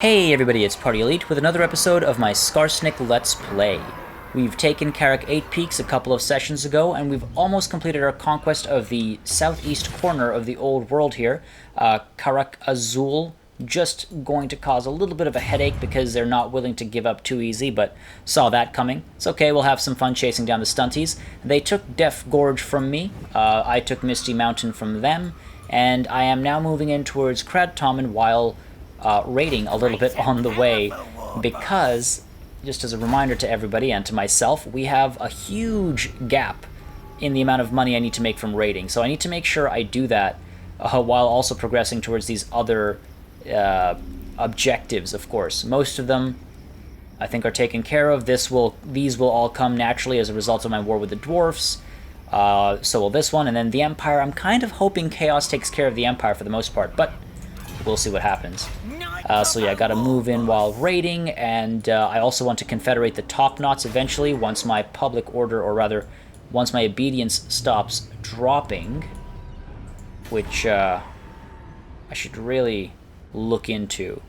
Hey everybody, it's Party Elite with another episode of my Skarsnik Let's Play. We've taken Karak Eight Peaks a couple of sessions ago, and we've almost completed our conquest of the southeast corner of the old world here. Karak Azul, just going to cause a little bit of a headache because they're not willing to give up too easy, but saw that coming. It's okay, we'll have some fun chasing down the stunties. They took Death Gorge from me, I took Misty Mountain from them, and I am now moving in towards Kradtomen while raiding a little bit on the way, because, just as a reminder to everybody and to myself, we have a huge gap in the amount of money I need to make from raiding. So I need to make sure I do that while also progressing towards these other objectives, of course. Most of them, I think, are taken care of. These will all come naturally as a result of my war with the dwarfs. So will this one, and then the Empire. I'm kind of hoping Chaos takes care of the Empire for the most part, but we'll see what happens. So yeah, I gotta move in while raiding, and I also want to confederate the top knots eventually once my public order, or rather, once my obedience stops dropping, which I should really look into.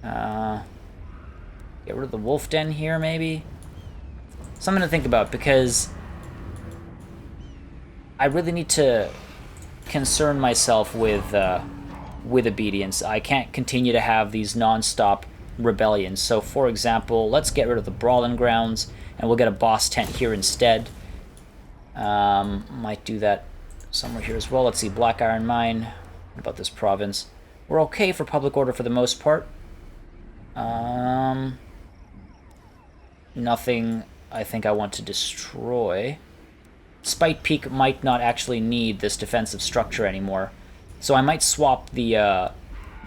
Get rid of the wolf den here, maybe? Something to think about, because I really need to concern myself with obedience. I can't continue to have these non-stop rebellions. So, for example, let's get rid of the Brawling Grounds, and we'll get a boss tent here instead. Might do that somewhere here as well. Let's see, Black Iron Mine. What about this province? We're okay for public order for the most part. Nothing I think I want to destroy. Spite Peak might not actually need this defensive structure anymore. So I might swap the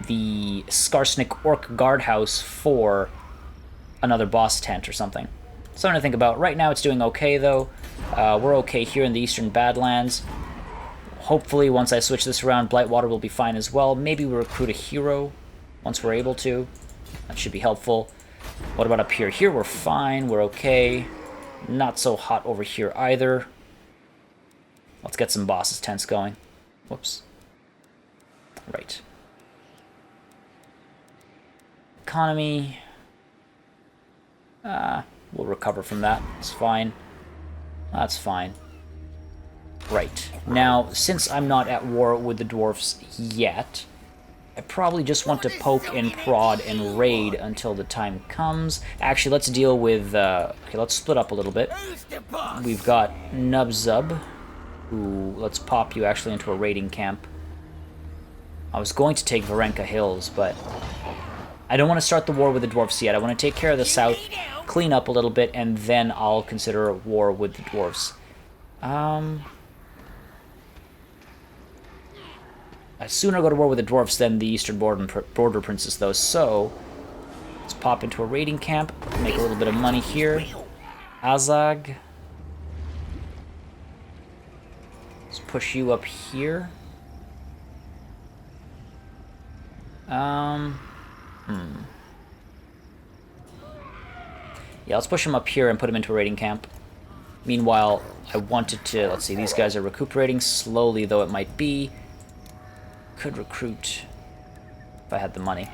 Skarsnik Orc Guardhouse for another boss tent or something. Something to think about. Right now it's doing okay, though. We're okay here in the Eastern Badlands. Hopefully, once I switch this around, Blightwater will be fine as well. Maybe we recruit a hero once we're able to. That should be helpful. What about up here? Here we're fine. We're okay. Not so hot over here either. Let's get some bosses tents going. Whoops. Right. Economy. We'll recover from that. It's fine. That's fine. Right. Now, since I'm not at war with the dwarfs yet, I probably just want to poke and prod and raid until the time comes. Actually, let's deal with... okay, let's split up a little bit. We've got Nubzub, who... Let's pop you actually into a raiding camp. I was going to take Varenka Hills, but I don't want to start the war with the dwarfs yet. I want to take care of the south, clean up a little bit, and then I'll consider a war with the dwarfs. I'd sooner go to war with the dwarfs than the eastern border princess, though, so let's pop into a raiding camp, make a little bit of money here. Azag. Let's push you up here. Yeah, let's push him up here and put him into a raiding camp. Meanwhile, I wanted to... Let's see, these guys are recuperating slowly, though it might be. Could recruit if I had the money.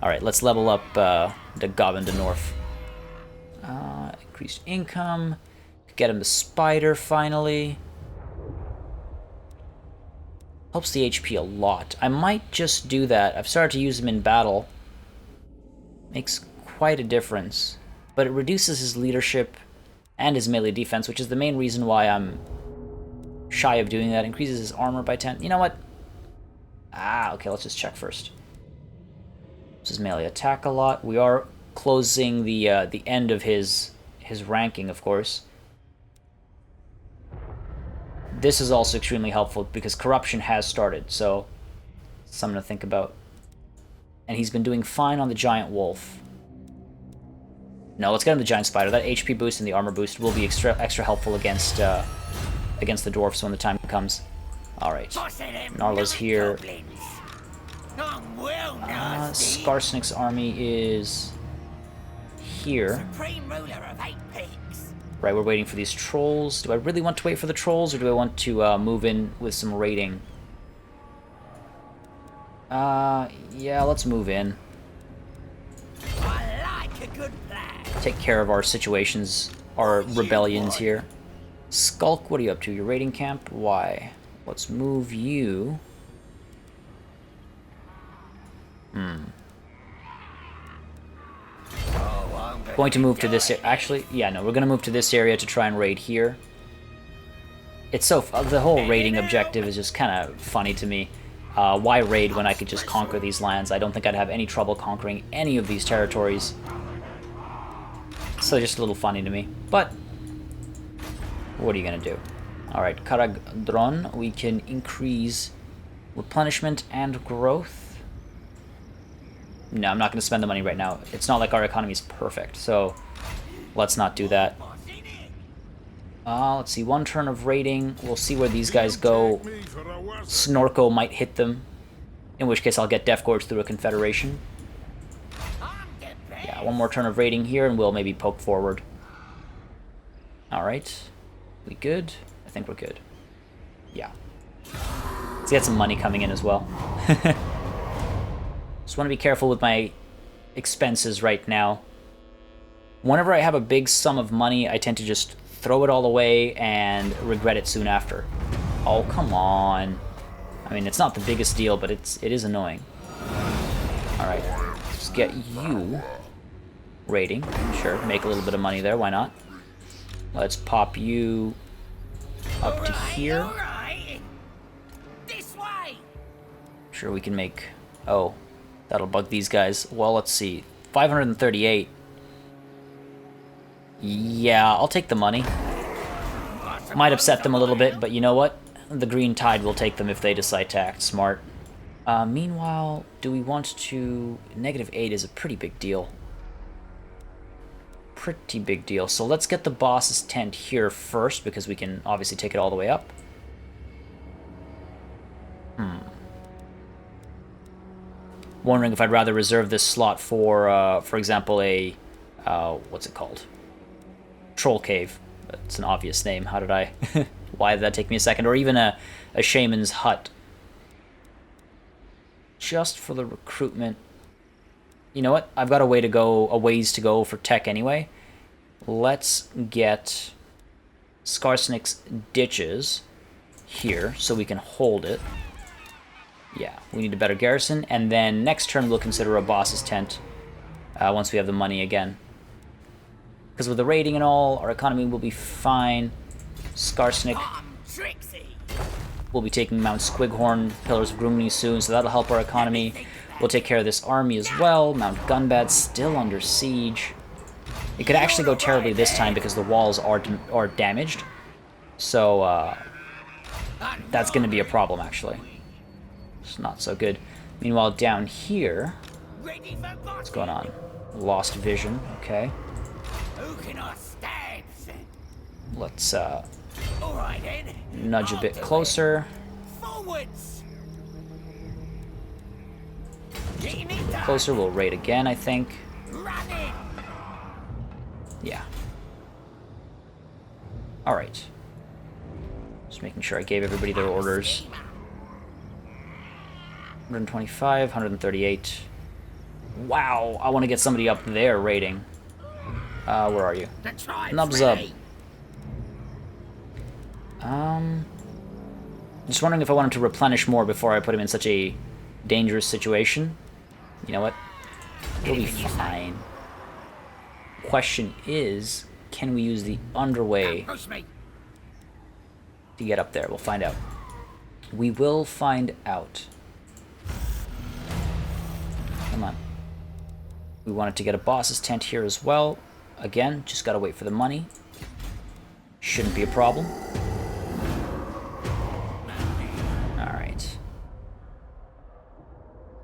Alright, let's level up the Goblin to North. Increased income. Get him the Spider, finally. Helps the HP a lot. I might just do that. I've started to use him in battle. Makes quite a difference. But it reduces his leadership and his melee defense, which is the main reason why I'm shy of doing that. Increases his armor by 10. You know what? Okay, let's just check first. This is melee attack a lot. We are closing the end of his ranking, of course. This is also extremely helpful because corruption has started, so something to think about. And he's been doing fine on the giant wolf. No, let's get him the giant spider. That HP boost and the armor boost will be extra helpful against the dwarfs when the time comes. All right, Narla's here. Skarsnik's army is here. Right, we're waiting for these trolls. Do I really want to wait for the trolls, or do I want to move in with some raiding? Yeah, let's move in. take care of our situations, our rebellions here. Skulk, what are you up to? Your raiding camp? Why? Let's move you. Going to move to this area. Actually, yeah, no, we're going to move to this area to try and raid here. It's so... the whole raiding objective is just kind of funny to me. Why raid when I could just conquer these lands? I don't think I'd have any trouble conquering any of these territories. So just a little funny to me. But, what are you going to do? Alright, Karak, we can increase replenishment and growth. No, I'm not going to spend the money right now. It's not like our economy is perfect, so let's not do that. Let's see, one turn of raiding. We'll see where these guys go. Snorko might hit them, in which case I'll get Death Gorge through a Confederation. Yeah, one more turn of raiding here, and we'll maybe poke forward. Alright. We good? I think we're good. Yeah. Let's get some money coming in as well. Just want to be careful with my expenses right now. Whenever I have a big sum of money, I tend to just throw it all away and regret it soon after. Oh, come on. I mean, it's not the biggest deal, but it is annoying. Alright, let's get you raiding. Sure, make a little bit of money there, why not? Let's pop you up to here. This way. Sure, we can make... Oh, that'll bug these guys. Well, let's see. 538. Yeah, I'll take the money. Might upset them a little bit, but you know what? The green tide will take them if they decide to act smart. Meanwhile, do we want to... -8 is a pretty big deal. Pretty big deal. So let's get the boss's tent here first, because we can obviously take it all the way up. Wondering if I'd rather reserve this slot for example, a... what's it called? Troll Cave. That's an obvious name. How did I... Why did that take me a second? Or even a shaman's hut. Just for the recruitment. You know what? I've got a ways to go for tech anyway. Let's get Skarsnik's ditches here so we can hold it. Yeah, we need a better garrison. And then next turn we'll consider a boss's tent once we have the money again. Because with the raiding and all, our economy will be fine. Skarsnik will be taking Mount Squighorn, Pillars of Grumney soon, so that'll help our economy. We'll take care of this army as well. Mount Gunbad's still under siege. It could actually go terribly this time because the walls are damaged. So, that's going to be a problem, actually. It's not so good. Meanwhile, down here... What's going on? Lost vision, okay. Let's nudge a bit closer. Closer, we'll raid again, I think. Yeah. Alright. Just making sure I gave everybody their orders. 125, 138. Wow, I want to get somebody up there raiding. Where are you? Nubzub. Just wondering if I wanted to replenish more before I put him in such a dangerous situation. You know what? He'll be fine. Question is, can we use the underway to get up there? We'll find out. We will find out. Come on. We wanted to get a boss's tent here as well. Again, just gotta wait for the money. Shouldn't be a problem. Alright.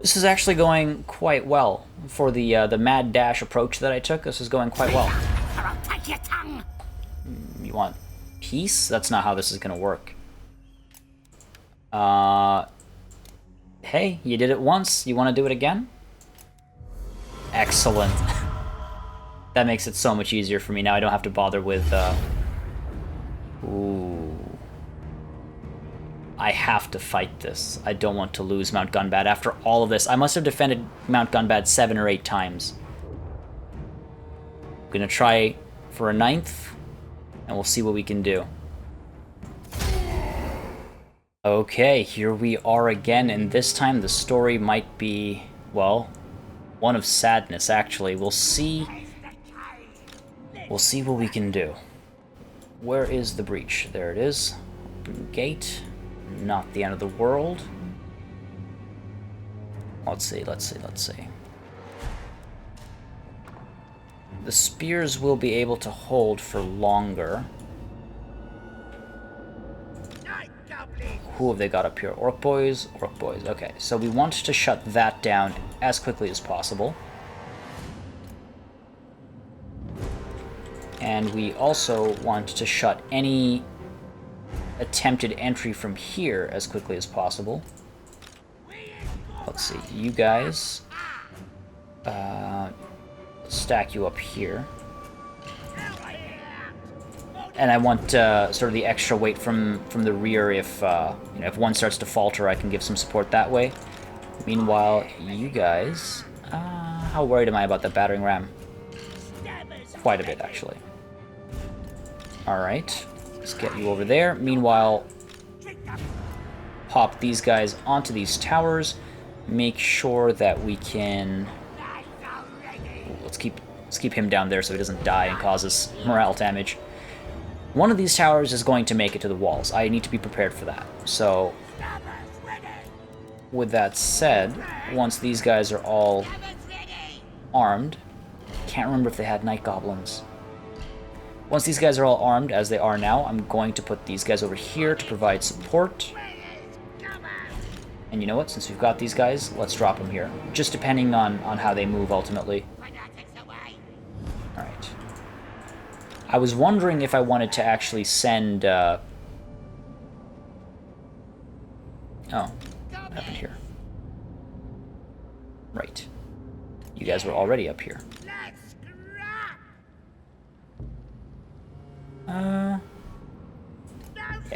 This is actually going quite well. For the mad dash approach that I took, this is going quite well. You want peace? That's not how this is gonna work. Hey, you did it once. You want to do it again? Excellent. That makes it so much easier for me now. I don't have to bother with, Ooh. I have to fight this. I don't want to lose Mount Gunbad. After all of this, I must have defended Mount Gunbad 7 or 8 times. I'm gonna try for a 9th, and we'll see what we can do. Okay, here we are again, and this time the story might be, well, one of sadness, actually. We'll see what we can do. Where is the breach? There it is. Open gate. Not the end of the world. Let's see. The spears will be able to hold for longer. Who have they got up here? Orc boys? Orc boys. Okay, so we want to shut that down as quickly as possible. And we also want to shut any attempted entry from here as quickly as possible. Let's see, you guys. Stack you up here. And I want sort of the extra weight from the rear if you know, if one starts to falter, I can give some support that way. Meanwhile, you guys, how worried am I about the battering ram? Quite a bit, actually. All right, let's get you over there. Meanwhile, pop these guys onto these towers. Make sure that we can. Let's keep him down there so he doesn't die and cause us morale damage. One of these towers is going to make it to the walls. I need to be prepared for that. So, with that said, once these guys are all armed, can't remember if they had night goblins. Once these guys are all armed, as they are now, I'm going to put these guys over here to provide support. And you know what? Since we've got these guys, let's drop them here. Just depending on how they move ultimately. Alright. I was wondering if I wanted to actually send... Oh. What happened here? Right. You guys were already up here. Yeah,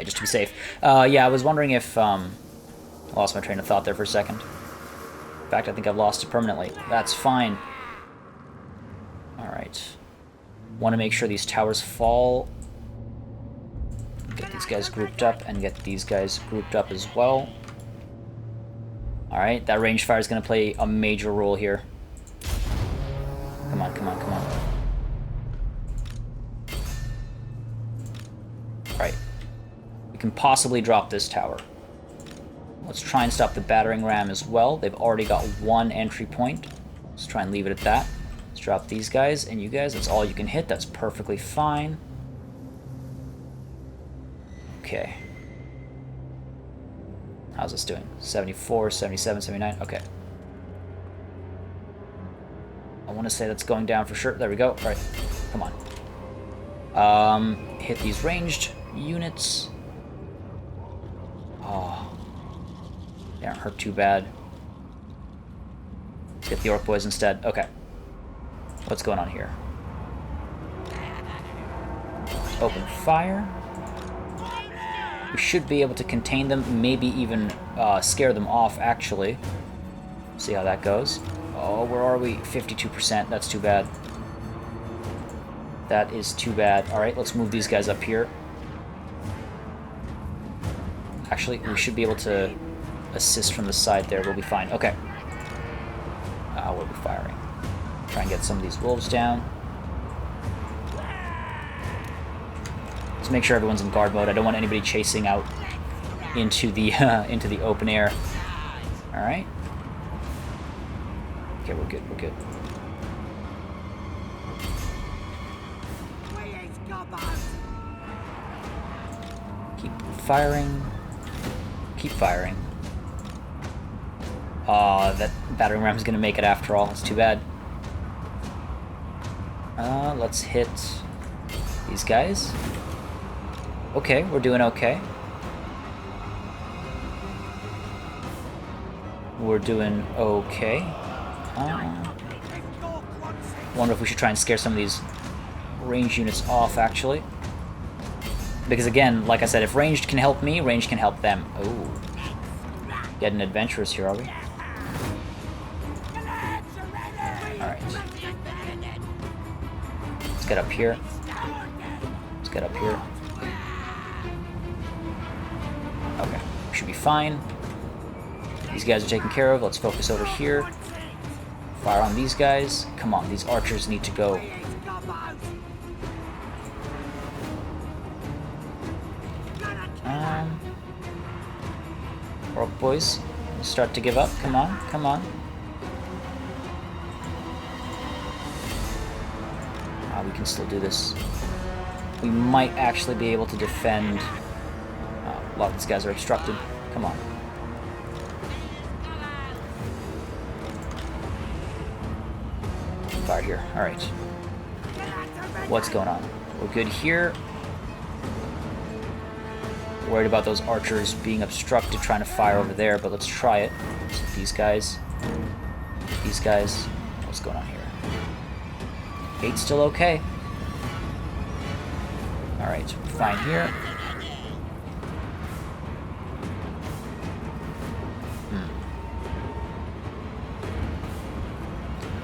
just to be safe. Yeah, I was wondering if... I lost my train of thought there for a second. In fact, I think I've lost it permanently. That's fine. Alright. Want to make sure these towers fall. Get these guys grouped up and get these guys grouped up as well. Alright, that range fire is going to play a major role here. Come on, come on, come on. Alright. We can possibly drop this tower. Let's try and stop the battering ram as well. They've already got one entry point. Let's try and leave it at that. Let's drop these guys, and you guys, that's all you can hit. That's perfectly fine. Okay. How's this doing? 74, 77, 79. Okay. I want to say that's going down for sure. There we go. All right. Come on. Hit these ranged units. Oh. They aren't hurt too bad. Let's get the orc boys instead. Okay. What's going on here? Open fire. We should be able to contain them, maybe even scare them off, actually. See how that goes. Oh, where are we? 52%. That's too bad. That is too bad. Alright, let's move these guys up here. Actually, we should be able to assist from the side there. We'll be fine. Okay. We'll be firing. Try and get some of these wolves down. Let's make sure everyone's in guard mode. I don't want anybody chasing out into the open air. All right. Okay, we're good. We're good. Keep firing. Keep firing. That battering ram is going to make it after all. It's too bad. Let's hit these guys. Okay, we're doing okay. We're doing okay. Wonder if we should try and scare some of these ranged units off, actually. Because again, like I said, if ranged can help me, ranged can help them. Oh. Getting adventurous here, are we? Alright. get up here. Let's get up here. Okay, should be fine. These guys are taken care of. Let's focus over here. Fire on these guys. Come on, these archers need to go. Orc boys, start to give up. Come on, come on. We can still do this. We might actually be able to defend. A lot of these guys are obstructed. Come on. Fire here. Alright. What's going on? We're good here. Worried about those archers being obstructed trying to fire over there, but let's try it. So these guys. These guys. What's going on here? 8's still okay. Alright, fine here.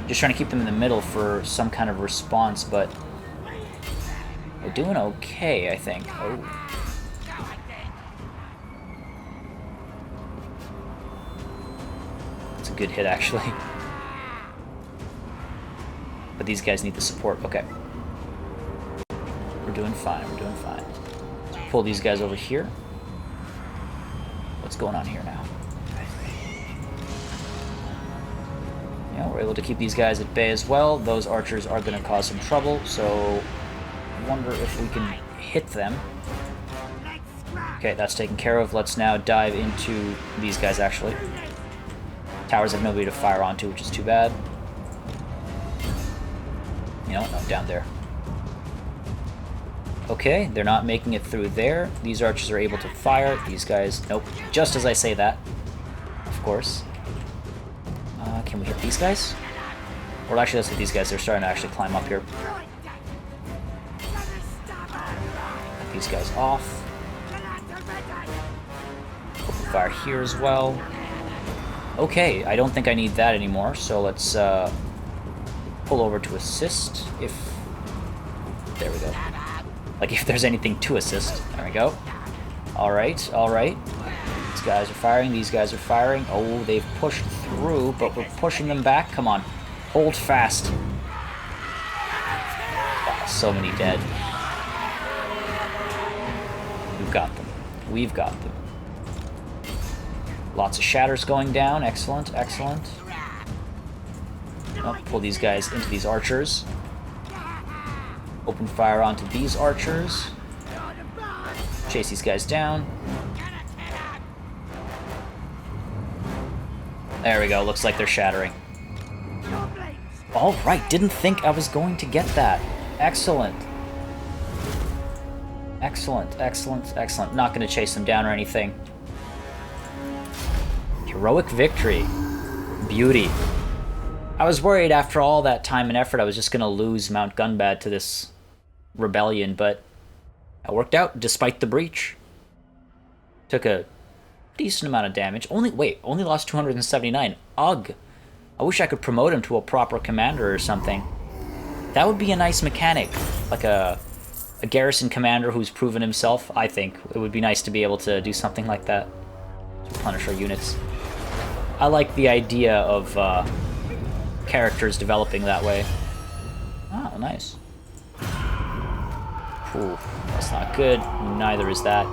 Just trying to keep them in the middle for some kind of response, but we're doing okay, I think. Oh. That's a good hit, actually. But these guys need the support. Okay. We're doing fine, we're doing fine. Let's pull these guys over here. What's going on here now? Yeah, we're able to keep these guys at bay as well. Those archers are going to cause some trouble, so I wonder if we can hit them. Okay, that's taken care of. Let's now dive into these guys, actually. Towers have nobody to fire onto, which is too bad. You know, no, down there. Okay, they're not making it through there. These archers are able to fire. These guys, nope. Just as I say that, of course. Can we hit these guys? Or actually, let's hit these guys. They're starting to actually climb up here. Get these guys off. Open fire here as well. Okay, I don't think I need that anymore, so let's pull over to assist if... There we go. Like, if there's anything to assist. There we go. Alright, alright. These guys are firing, these guys are firing. Oh, they've pushed through, but we're pushing them back. Come on. Hold fast. Wow, so many dead. We've got them. We've got them. Lots of shatters going down. Excellent, excellent. Oh, pull these guys into these archers. Open fire onto these archers. Chase these guys down. There we go. Looks like they're shattering. Alright, didn't think I was going to get that. Excellent. Excellent, excellent, excellent. Not going to chase them down or anything. Heroic victory. Beauty. I was worried after all that time and effort I was just going to lose Mount Gunbad to this rebellion, but it worked out despite the breach. Took a decent amount of damage. Only lost 279. Ugh. I wish I could promote him to a proper commander or something. That would be a nice mechanic. Like a garrison commander who's proven himself, I think. It would be nice to be able to do something like that. To replenish our units. I like the idea of characters developing that way. Oh, nice. Ooh, that's not good. Neither is that.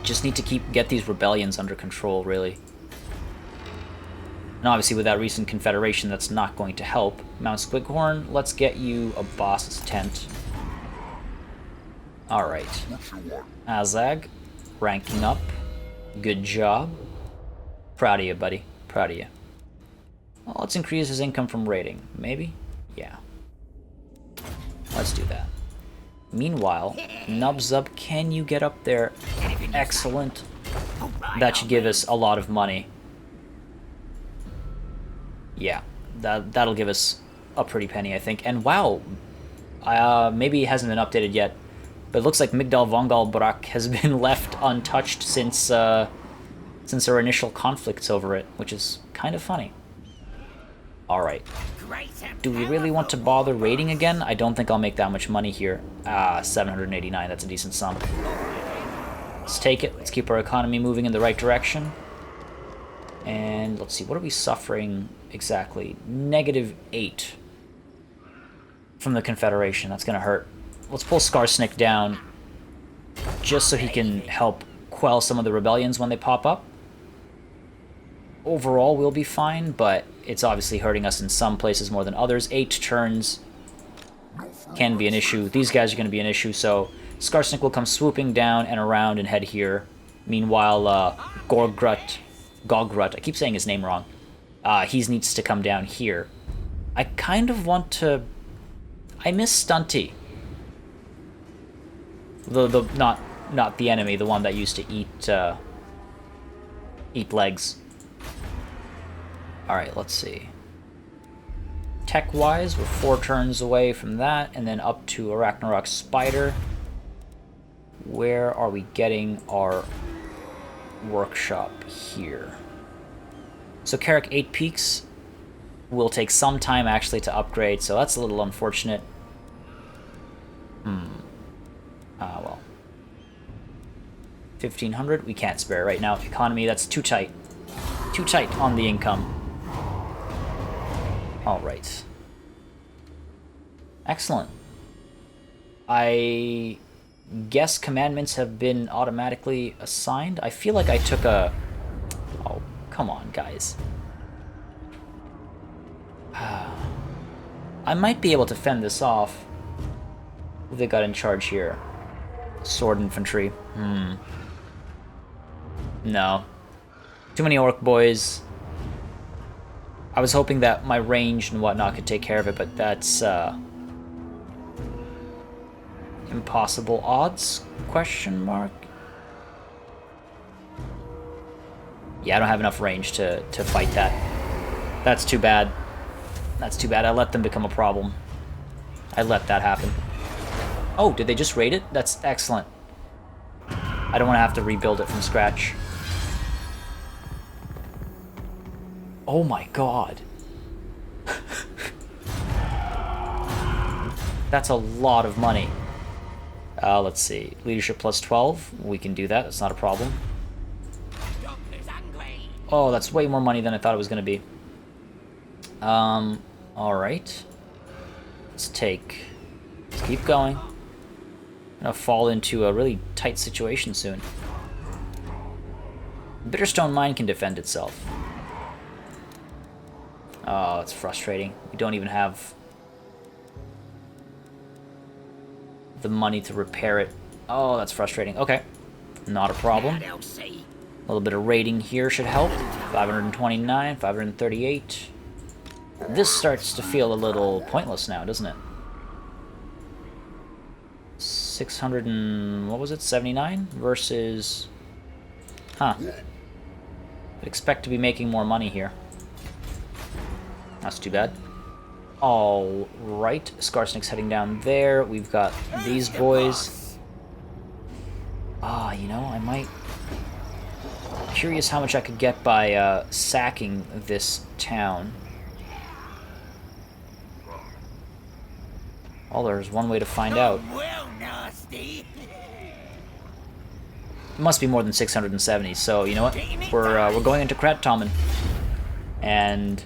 Just need to get these rebellions under control, really. And obviously with that recent confederation, that's not going to help. Mount Squighorn, let's get you a boss's tent. Alright. Azag, ranking up. Good job. Proud of you, buddy. Proud of you. Well, let's increase his income from raiding. Maybe? Yeah. Let's do that. Meanwhile, Nubzub, can you get up there? Excellent. That should give us a lot of money. Yeah, that'll give us a pretty penny, I think. And wow, maybe it hasn't been updated yet, but it looks like Migdal Vongal Brak has been left untouched since our initial conflicts over it, which is kind of funny. Alright. Do we really want to bother raiding again? I don't think I'll make that much money here. 789, that's a decent sum. Let's take it. Let's keep our economy moving in the right direction. And let's see, what are we suffering exactly? -8 from the Confederation. That's gonna hurt. Let's pull Skarsnik down just so he can help quell some of the rebellions when they pop up. Overall, we'll be fine, but it's obviously hurting us in some places more than others. 8 turns can be an issue. These guys are going to be an issue, so Skarsnik will come swooping down and around and head here. Meanwhile, Gogrut, I keep saying his name wrong, he needs to come down here. I kind of want to... I miss Stunty. Not the enemy, the one that used to eat legs. Alright, let's see. Tech-wise, we're 4 turns away from that, and then up to Arachnarok Spider. Where are we getting our workshop here? So Karak Eight Peaks will take some time actually to upgrade, so that's a little unfortunate. Well. 1,500, we can't spare right now. Economy, that's too tight. Too tight on the income. Alright. Excellent. I guess commandments have been automatically assigned. I feel like I took a... Oh, come on, guys. I might be able to fend this off. Who they got in charge here? Sword infantry. No. Too many orc boys. I was hoping that my range and whatnot could take care of it, but that's impossible odds? Question mark? Yeah, I don't have enough range to fight that. That's too bad. That's too bad. I let them become a problem. I let that happen. Oh, did they just raid it? That's excellent. I don't want to have to rebuild it from scratch. Oh my god. That's a lot of money. Let's see. Leadership plus 12. We can do that. That's not a problem. Oh, that's way more money than I thought it was going to be. Alright. Let's keep going. I'm going to fall into a really tight situation soon. Bitterstone Mine can defend itself. Oh, it's frustrating. We don't even have the money to repair it. Oh, that's frustrating. Okay. Not a problem. A little bit of raiding here should help. 529, 538. This starts to feel a little pointless now, doesn't it? 600 and... what was it? 79 versus... Huh. I'd expect to be making more money here. That's too bad. Alright, Skarsnik's heading down there. We've got these boys. You know, I might... Curious how much I could get by sacking this town. Oh, there's one way to find out. It must be more than 670, so you know what? We're going into Krattommen. And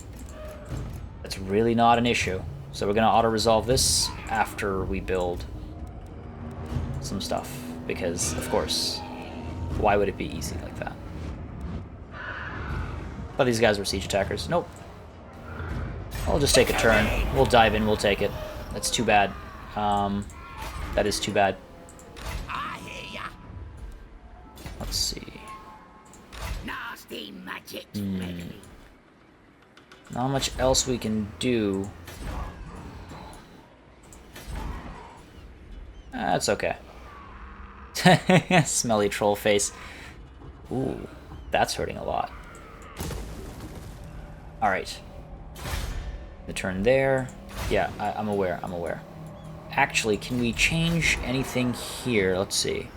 it's really not an issue. So we're going to auto-resolve this after we build some stuff. Because, of course, why would it be easy like that? But these guys were siege attackers. Nope. I'll just take a turn. We'll dive in, we'll take it. That's too bad. That is too bad. Let's see. Not much else we can do. That's okay. Smelly troll face. Ooh, that's hurting a lot. Alright. The turn there. Yeah, I'm aware, I'm aware. Actually, can we change anything here? Let's see.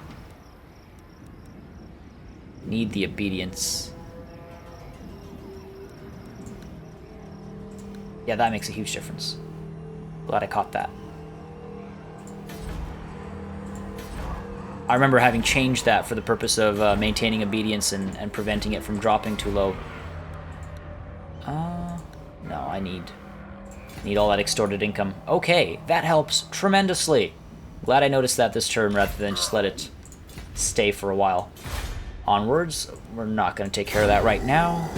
Need the obedience. Yeah, that makes a huge difference. Glad I caught that. I remember having changed that for the purpose of maintaining obedience and preventing it from dropping too low. No, I need all that extorted income. Okay, that helps tremendously. Glad I noticed that this turn rather than just let it stay for a while. Onwards, we're not going to take care of that right now.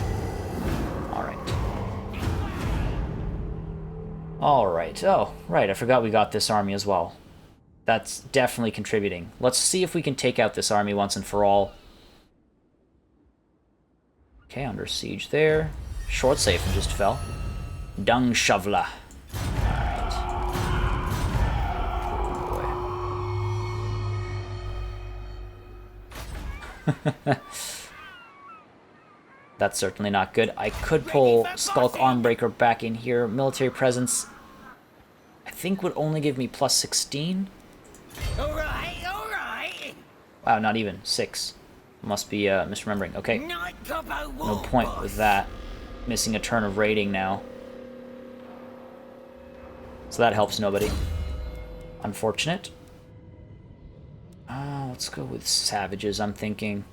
Alright, oh, right, I forgot we got this army as well. That's definitely contributing. Let's see if we can take out this army once and for all. Okay, under siege there. Short safe and just fell. Dung Shoveler. Alright. Oh boy. That's certainly not good. I could pull Skulk Armbreaker back in here. Military presence, I think, would only give me plus 16. Alright, alright. Wow, not even. 6. Must be misremembering. Okay. No point with that. Missing a turn of raiding now. So that helps nobody. Unfortunate. Let's go with savages, I'm thinking.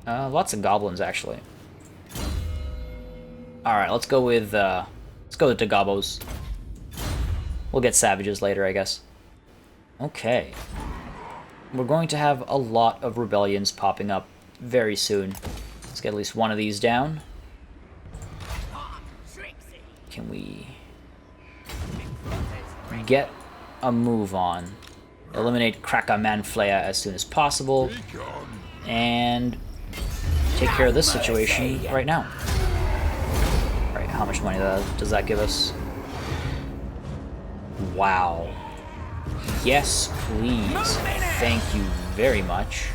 Lots of goblins, actually. Alright, let's go with the Gobos. We'll get savages later, I guess. Okay. We're going to have a lot of rebellions popping up very soon. Let's get at least one of these down. Can we get a move on? Eliminate Kraka Manfleya as soon as possible. And take care of this situation right now. Alright, how much money does that give us? Wow. Yes, please. Thank you very much.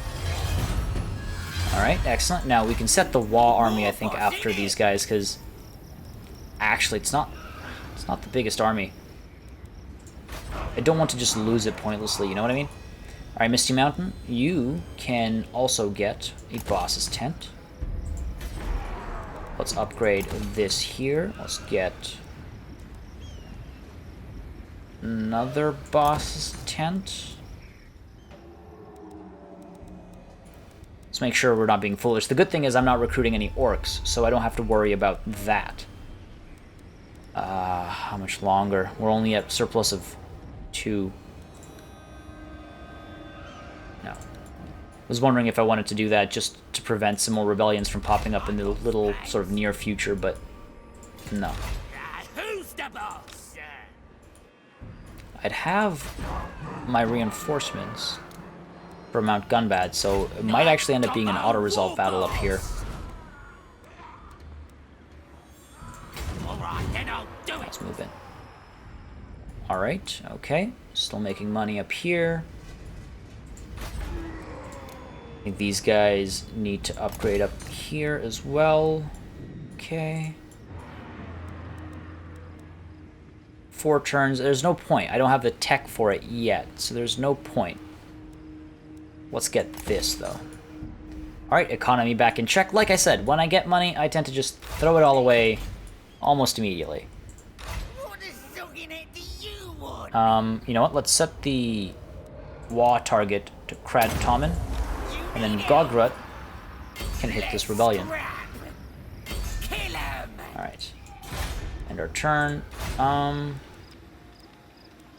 Alright, excellent. Now we can set the Wa army, I think, after these guys, because actually it's not the biggest army. I don't want to just lose it pointlessly, you know what I mean? Alright, Misty Mountain, you can also get a boss's tent. Let's upgrade this here. Let's get another boss's tent. Let's make sure we're not being foolish. The good thing is I'm not recruiting any orcs, so I don't have to worry about that. How much longer? We're only at surplus of 2. No. I was wondering if I wanted to do that just to prevent some more rebellions from popping up in the little sort of near future, but no. Who's the boss? I'd have my reinforcements for Mount Gunbad, so it might actually end up being an auto-resolve battle up here. Let's move in. Alright, okay. Still making money up here. I think these guys need to upgrade up here as well. Okay. 4 turns. There's no point. I don't have the tech for it yet, so there's no point. Let's get this, though. Alright, economy back in check. Like I said, when I get money, I tend to just throw it all away almost immediately. You know what? Let's set the Wa target to Krad Tommen, and then Gogrut can hit this rebellion. Alright. End our turn.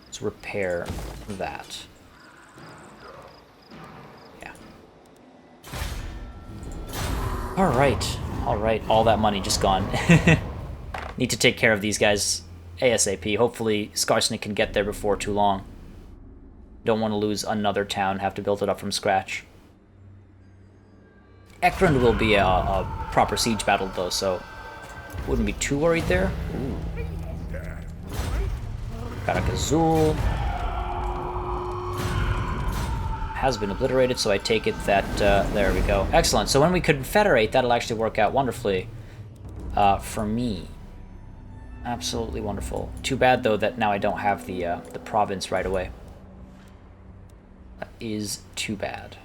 Let's repair that. Yeah. Alright. Alright. All that money just gone. Need to take care of these guys ASAP. Hopefully Skarsnik can get there before too long. Don't want to lose another town, have to build it up from scratch. Ekrund will be a proper siege battle though, so wouldn't be too worried there. Ooh. Karak Azul has been obliterated, so I take it that there we go. Excellent. So when we confederate, that'll actually work out wonderfully for me. Absolutely wonderful. Too bad though that now I don't have the province right away. That is too bad.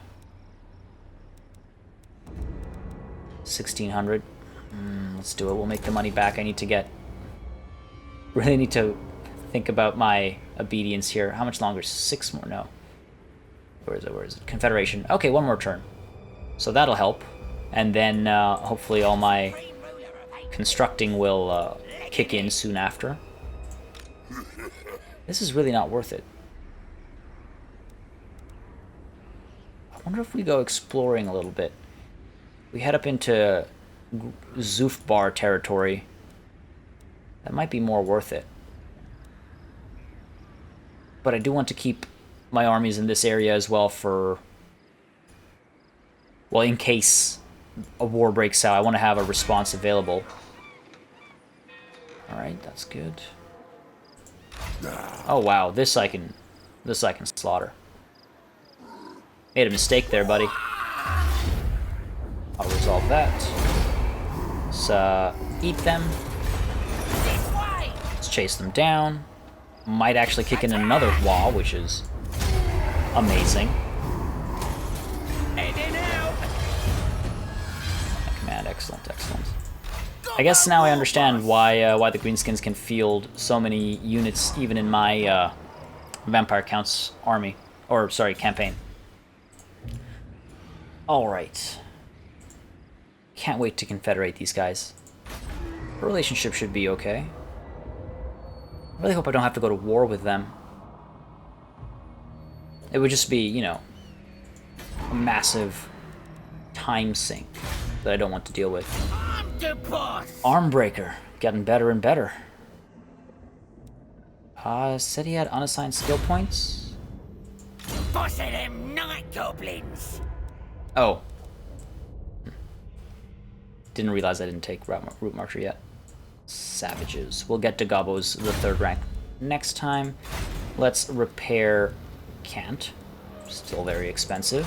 1600. Let's do it. We'll make the money back. I need to get... Really need to think about my obedience here. How much longer? 6 more? No. Where is it? Where is it? Confederation. Okay, 1 more turn. So that'll help. And then hopefully all my constructing will kick in soon after. This is really not worth it. I wonder if we go exploring a little bit. We head up into Zufbar territory. That might be more worth it. But I do want to keep my armies in this area as well for... Well, in case a war breaks out, I want to have a response available. Alright, that's good. Oh wow, this I can slaughter. Made a mistake there, buddy. I'll resolve that. Let's eat them. Let's chase them down. Might actually kick in another wall, which is amazing. Command, excellent, excellent. I guess now I understand why the Greenskins can field so many units even in my Vampire Count's army. Or, sorry, campaign. Alright. Can't wait to confederate these guys. The relationship should be okay. I really hope I don't have to go to war with them. It would just be, you know, a massive time sink that I don't want to deal with. Armbreaker, getting better and better. Said he had unassigned skill points? Boss of them night goblins. Oh. Didn't realize I didn't take Root Marcher yet. Savages. We'll get to Gobbo's the 3rd rank next time. Let's repair Can't. Still very expensive.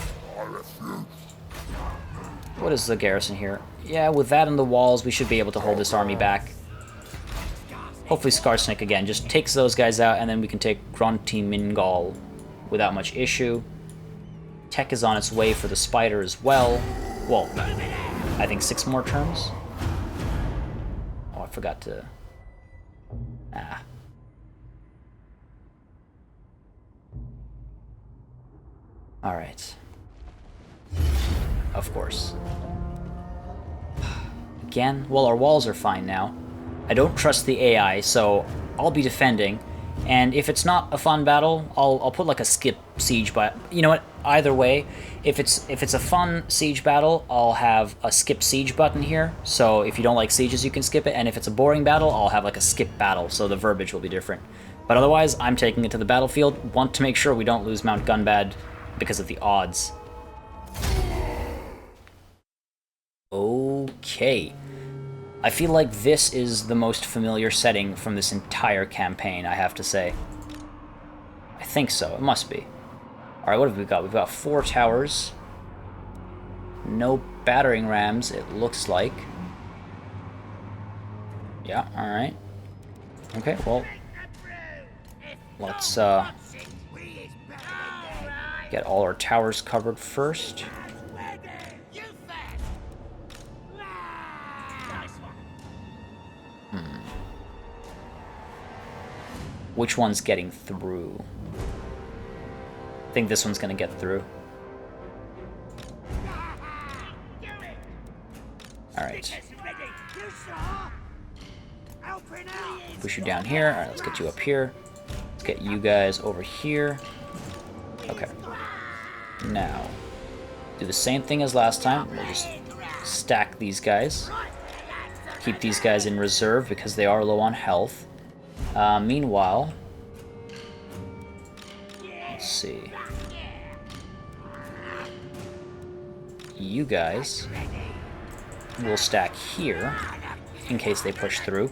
What is the garrison here? Yeah, with that and the walls, we should be able to hold this army back. Hopefully Skarsnik, again, just takes those guys out, and then we can take Grunty Mingal without much issue. Tech is on its way for the Spider as well. Well, I think 6 more turns. Oh, I forgot to... Alright. Of course. Again, well, our walls are fine now. I don't trust the AI, so I'll be defending. And if it's not a fun battle, I'll put like a skip siege, but you know what? Either way, if it's a fun siege battle, I'll have a skip siege button here. So if you don't like sieges, you can skip it. And if it's a boring battle, I'll have like a skip battle, so the verbiage will be different. But otherwise, I'm taking it to the battlefield. Want to make sure we don't lose Mount Gunbad because of the odds. Okay. I feel like this is the most familiar setting from this entire campaign, I have to say. I think so. It must be. Alright, what have we got? We've got 4 towers. No battering rams, it looks like. Yeah, alright. Okay, well... let's, get all our towers covered first. Which one's getting through? I think this one's gonna get through. Alright. Push you down here. Alright, let's get you up here. Let's get you guys over here. Okay. Now, do the same thing as last time. We'll just stack these guys. Keep these guys in reserve because they are low on health. Meanwhile, let's see. You guys will stack here in case they push through.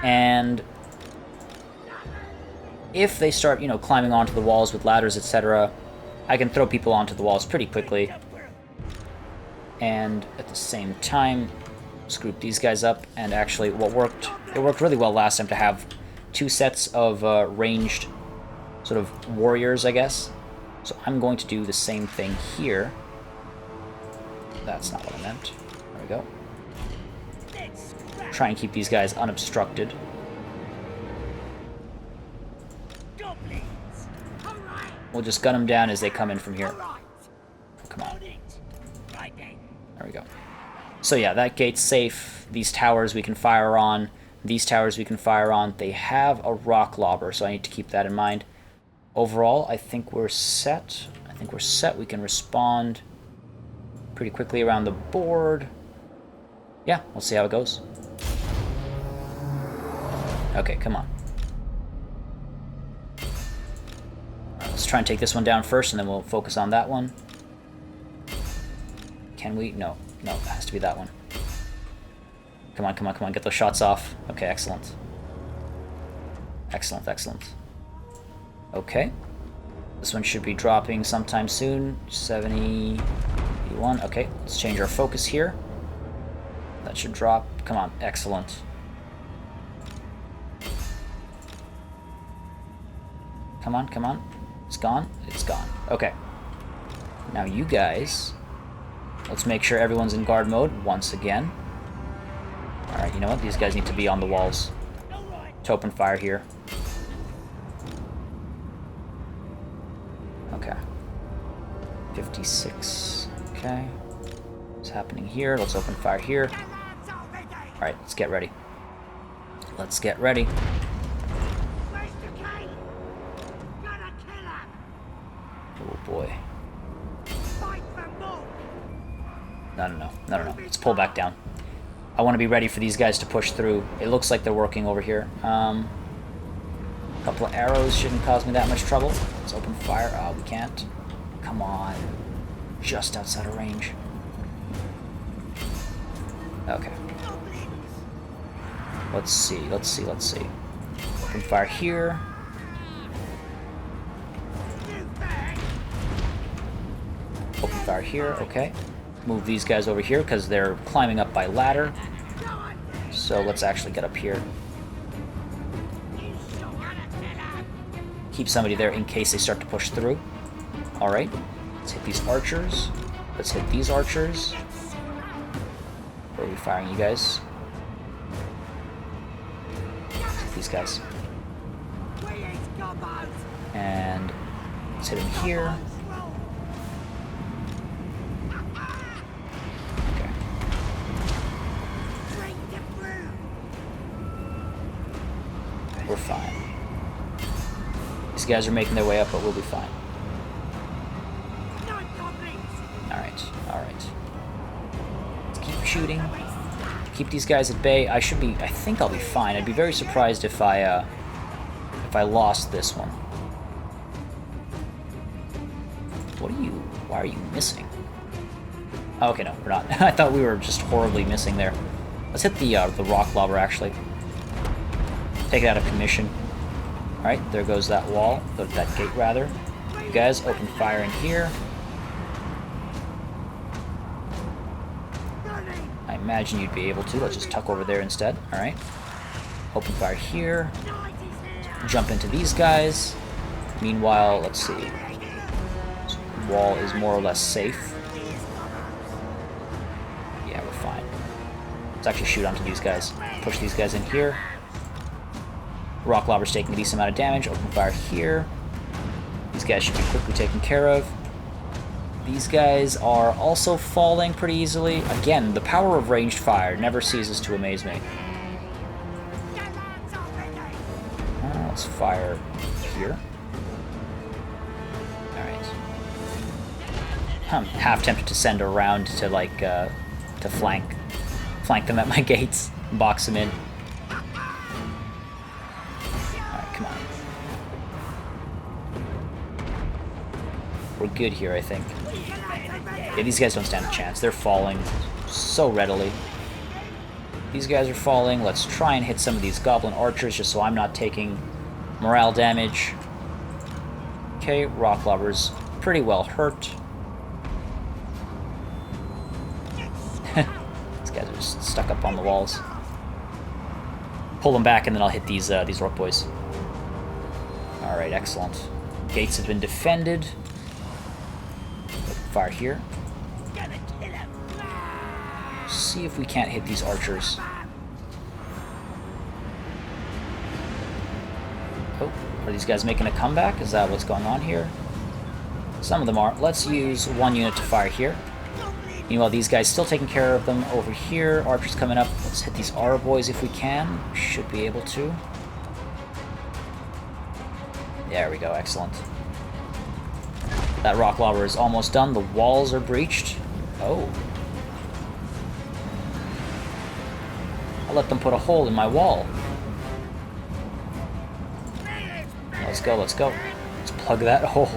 And if they start, you know, climbing onto the walls with ladders, etc., I can throw people onto the walls pretty quickly. And at the same time, just group these guys up. And actually, it worked really well last time to have 2 sets of ranged sort of warriors, I guess. So I'm going to do the same thing here. That's not what I meant. There we go. try and keep these guys unobstructed. Goblins! Alright! We'll just gun them down as they come in from here. Alright! Oh, come on. Right then. There we go. So yeah, that gate's safe. These towers we can fire on. These towers we can fire on. They have a rock lobber, so I need to keep that in mind. Overall, I think we're set. We can respond pretty quickly around the board. Yeah, we'll see how it goes. Okay, come on. Alright, let's try and take this one down first, and then we'll focus on that one. Can we? No. No, it has to be that one. Come on, come on, come on. Get those shots off. Okay, excellent. Excellent, excellent. Okay. This one should be dropping sometime soon. 70, 81. Okay, let's change our focus here. That should drop. Come on, excellent. Come on, come on. It's gone? It's gone. Okay. Now you guys, let's make sure everyone's in guard mode once again. Alright, you know what? These guys need to be on the walls to open fire here. Okay. 56. Okay. What's happening here? Let's open fire here. Alright, let's get ready. Let's get ready. Where's the king? Gotta kill him! Oh boy. Fight for more! No, no, no. No, no, no. Let's pull back down. I want to be ready for these guys to push through. It looks like they're working over here. A couple of arrows shouldn't cause me that much trouble. Let's open fire. Oh, we can't. Come on. Just outside of range. Okay. Let's see, let's see, let's see. Open fire here. Open fire here, okay. Move these guys over here because they're climbing up by ladder. So let's actually get up here. Keep somebody there in case they start to push through. Alright. Let's hit these archers. Let's hit these archers. Where are we firing, you guys? Let's hit these guys. And let's hit him here. Okay. We're fine. These guys are making their way up, but we'll be fine. Alright, alright. Let's keep shooting. Keep these guys at bay. I think I'll be fine. I'd be very surprised if I lost this one. Why are you missing? Oh, okay, no, we're not. I thought we were just horribly missing there. Let's hit the rock lobber, actually. Take it out of commission. Alright, there goes that wall. That gate, rather. You guys, open fire in here. I imagine you'd be able to. Let's just tuck over there instead. Alright. Open fire here. Jump into these guys. Meanwhile, let's see. This wall is more or less safe. Yeah, we're fine. Let's actually shoot onto these guys. Push these guys in here. Rock lobber's taking a decent amount of damage. Open fire here. These guys should be quickly taken care of. These guys are also falling pretty easily. Again, the power of ranged fire never ceases to amaze me. Let's fire here. Alright. I'm half tempted to send a round to, like, to flank them at my gates. Box them in. Alright, come on. We're good here, I think. Yeah, these guys don't stand a chance. They're falling so readily. These guys are falling. Let's try and hit some of these goblin archers just so I'm not taking morale damage. Okay, rock lobber's pretty well hurt. These guys are just stuck up on the walls. Pull them back and then I'll hit these rock boys. Alright, excellent. Gates have been defended. Fire here. See if we can't hit these archers. Oh, are these guys making a comeback? Is that what's going on here? Some of them are. Let's use one unit to fire here. Meanwhile, these guys still taking care of them over here. Archers coming up. Let's hit these Aura boys if we can. Should be able to. There we go. Excellent. That rock lobber is almost done. The walls are breached. Oh. I'll let them put a hole in my wall. Let's go, let's go. Let's plug that hole.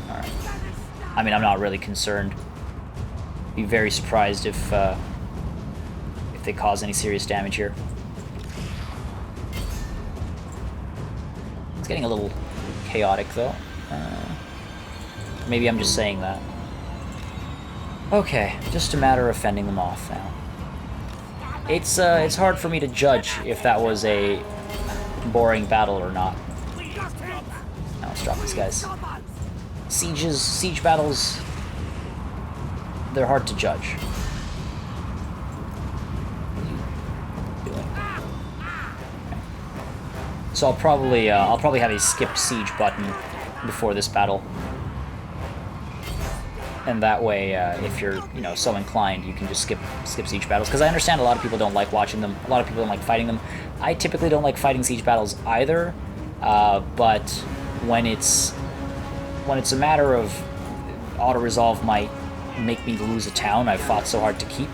Alright. I mean, I'm not really concerned. Be very surprised if they cause any serious damage here. It's getting a little chaotic, though. Maybe I'm just saying that. Okay, just a matter of fending them off now. It's hard for me to judge if that was a boring battle or not. Now let's drop these guys. Siege battles, they're hard to judge. What are you doing? Okay. So I'll probably have a skip siege button before this battle. And that way, if you're, so inclined, you can just skip siege battles. Because I understand a lot of people don't like watching them. A lot of people don't like fighting them. I typically don't like fighting siege battles either. But when it's a matter of auto-resolve might make me lose a town I've fought so hard to keep,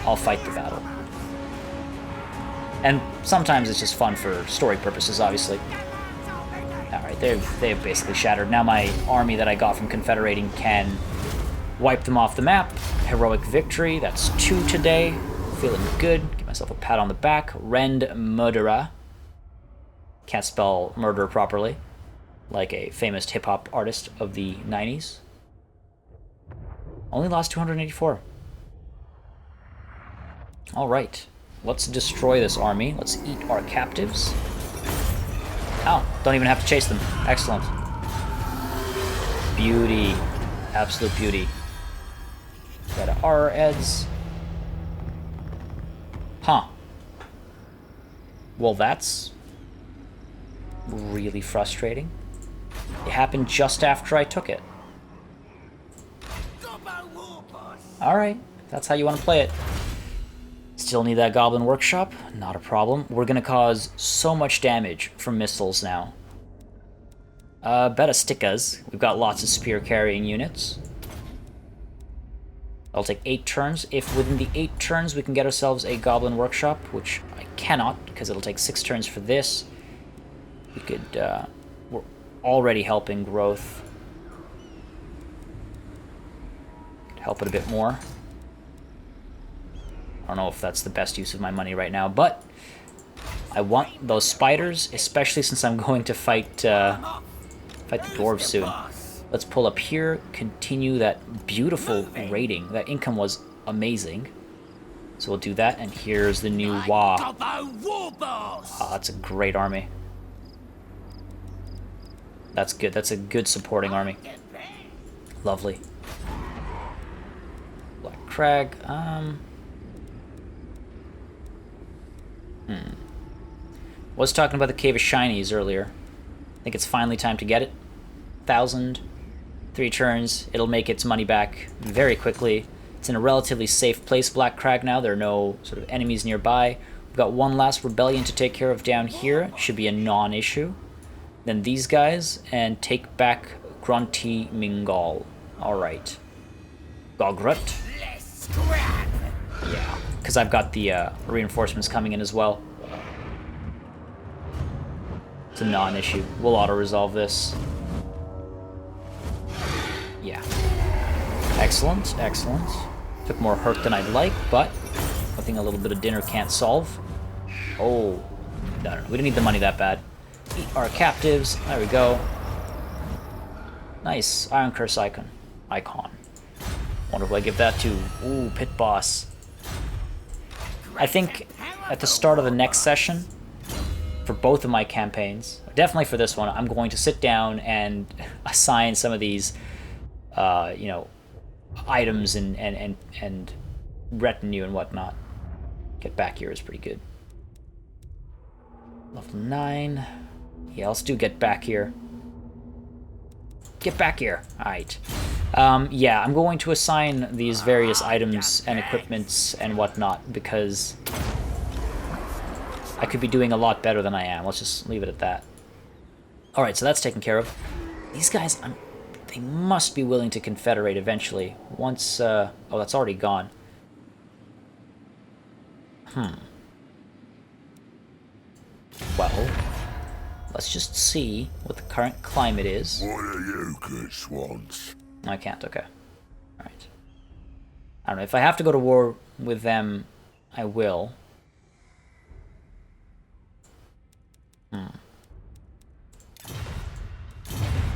I'll fight the battle. And sometimes it's just fun for story purposes, obviously. Alright, they've basically shattered. Now my army that I got from Confederating can wipe them off the map. Heroic victory. That's 2 today. Feeling good. Give myself a pat on the back. Rend Murderer. Can't spell murder properly. Like a famous hip-hop artist of the 90s. Only lost 284. Alright. Let's destroy this army. Let's eat our captives. Oh, don't even have to chase them. Excellent. Beauty. Absolute beauty. Got our heads. Huh. Well, that's really frustrating. It happened just after I took it. Alright, that's how you want to play it. Still need that Goblin Workshop? Not a problem. We're going to cause so much damage from missiles now. Betasticas. We've got lots of spear carrying units. I'll take 8 turns. If within the 8 turns we can get ourselves a Goblin Workshop, which I cannot, because it'll take 6 turns for this, we could, we're already helping growth. Could help it a bit more. I don't know if that's the best use of my money right now, but I want those spiders, especially since I'm going to fight the dwarves soon. Let's pull up here, continue that beautiful raiding. That income was amazing. So we'll do that, and here's the new Wa. Oh, that's a great army. That's good. That's a good supporting army. Lovely. Black Crag. Was talking about the Cave of Shinies earlier. I think it's finally time to get it. 1,000, 3 turns. It'll make its money back very quickly. It's in a relatively safe place, Black Crag, now. There are no sort of enemies nearby. We've got one last rebellion to take care of down here. Should be a non-issue. Then these guys, and take back Grunty Mingal. Alright. Gogrut. Yeah, because I've got the reinforcements coming in as well. It's a non-issue. We'll auto-resolve this. Yeah. Excellent, excellent. Took more hurt than I'd like, but nothing a little bit of dinner can't solve. Oh. No, we didn't need the money that bad. Eat our captives. There we go. Nice. Iron Curse icon. Wonder who I give that to. Ooh, Pit Boss. I think at the start of the next session, for both of my campaigns, definitely for this one, I'm going to sit down and assign some of these, items and retinue and whatnot. Get back here is pretty good. Level 9. Yeah, let's do get back here. Get back here. Alright. Yeah, I'm going to assign these various items and equipments and whatnot because I could be doing a lot better than I am. Let's just leave it at that. Alright, so that's taken care of. These guys, they must be willing to confederate eventually. Once, oh, that's already gone. Well, let's just see what the current climate is. What are you good swans? I can't, okay. Alright. I don't know, if I have to go to war with them, I will.